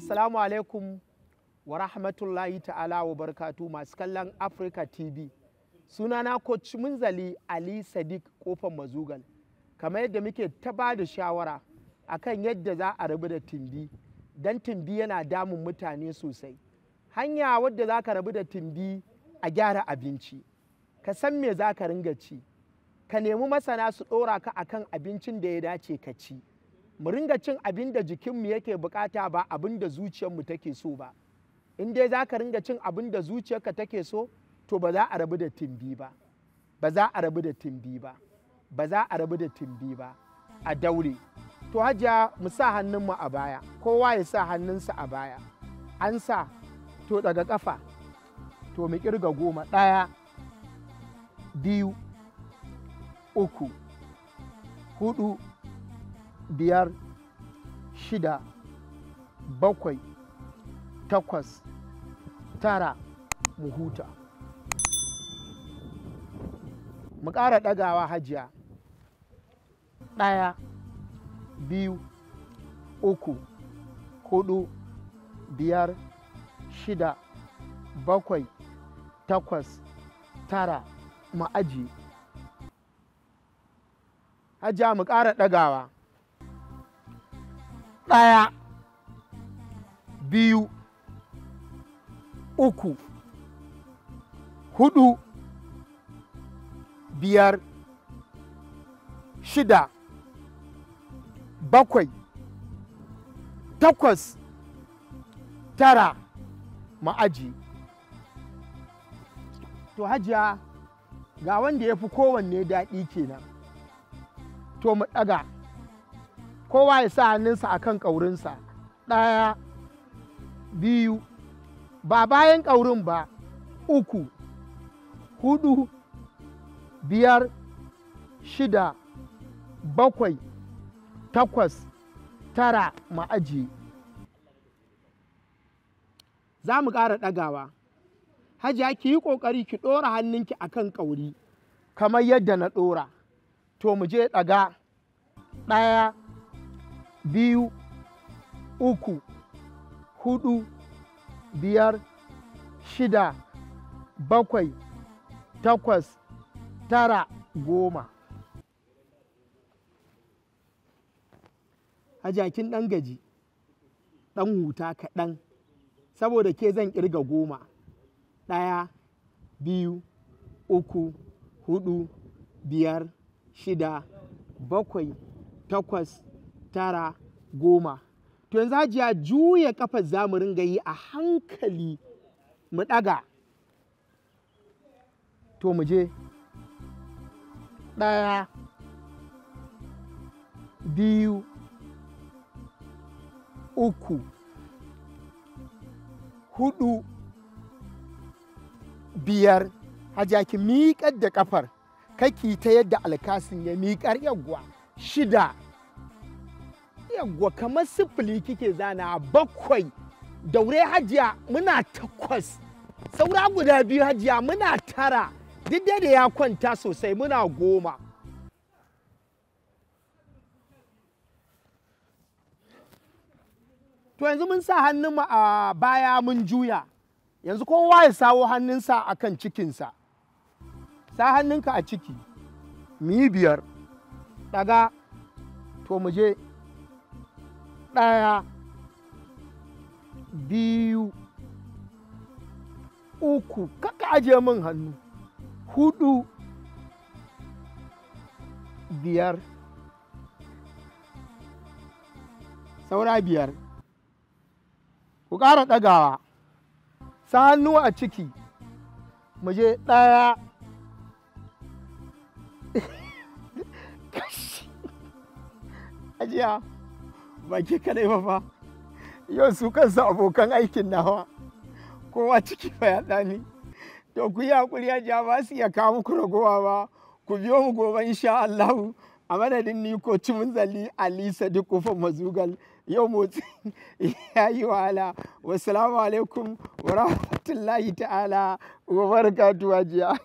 Assalamu alaikum wa rahmatullahi ta'ala wa barakatu masu kallon Africa TV. Sunana Coach Munzali Ali Sadiq Kofar Mazugal. Kamar yadda muke ta ba da shawara akan yadda za a rabu da timbi, don timbi yana damun mutane sosai. Hanya wadda za ka rabu da timbi a gyara abinci, ka san me za ka ringa ci, ka nemi masana su ɗora ka akan abincin da ya dace ka ci. Mu ringa cin abin da jikinmu yake bukata ba abin da zuciyarmu take so ba. In dai za ka ringa cin abin da zuciyarka take so, to ba za a rabu da timbi ba, ba za a rabu da timbi ba, ba za a rabu da timbi ba. A daure. To hajiya mu sa hannunmu a baya, kowa ya sa hannunsa a baya. An sa, to daga kafa, to mu kirga 10, 1, 2, 3, 4, 5, 6, 7, 8, 9, mu huta. Mu ƙara ɗagawa hajiya. 1, 2, 3, 4, 5, 6, 7, 8, 9, mu ajiye. Hajiya mu ƙara ɗagawa. 1, 2, 3, 4, 5, 6, 7, 8, 9, mu aji. To hajiya ga wanda ya fi kowanne daɗi kenan. To mu ɗaga, kowa ya sa hannunsa a kan ƙaurinsa. 1, 2, ba bayan ƙaurin ba, 3, 4, 5, 6, 7, 8, 9, mu ajiye. Za mu ƙara ɗagawa. Hajiya ki yi ƙoƙari ki ɗora hannunki a kan ƙauri kamar yadda na ɗora. To mu je ɗaga. 1, 2, 3, 4, 5, 6, 7, 8, 9, 10. Hajiya kin ɗan gaji, ɗan huta kaɗan, saboda ke zan ƙirga 10. 1, 2, 3, 4, 5, 6, 7, 8, 9, 10. To yanzu hajiya juya kafar za mu ringa yi a hankali, mu ɗaga. To mu je. 1, 2, 3, 4, 5. Hajiya ki miƙar da kafar, kaki ta yadda alkasin ya miƙar. Yawwa. 6. Yawwa, kamar 0 kike zana. 7. Daure hajiya, muna 8. Saura guda 2 hajiya, muna 9. Duk da ya kwanta sosai, muna 10. To yanzu mun sa hannunmu a baya mun juya. Yanzu kowa ya sawo hannunsa a kan cikinsa. Sa hannunka a ciki. Mu yi 5. Ɗaga. To mu je. 1, 2, 3. Kaka ajiye min hannu. 4, 5. Saura 5. Ku ƙara ɗagawa. Sa hannu a ciki. Mu je. 1. Ajiya, ba ke kadai ba fa. Yau su kansu abokan aikin nawa, kowa ciki fa ya ɗani. To ku yi haƙuri hajiya, ba su iya kawo muku ragowa ba. Ku biyo mu gobe insha Allahu. A madadin ni Coach Munzali Ali Sadiq Kofar Mazugal. Yau motsi ya yi wahala. Wassalamu alaikum wa rahmatullahi ta'ala wa barakatuhu hajiya.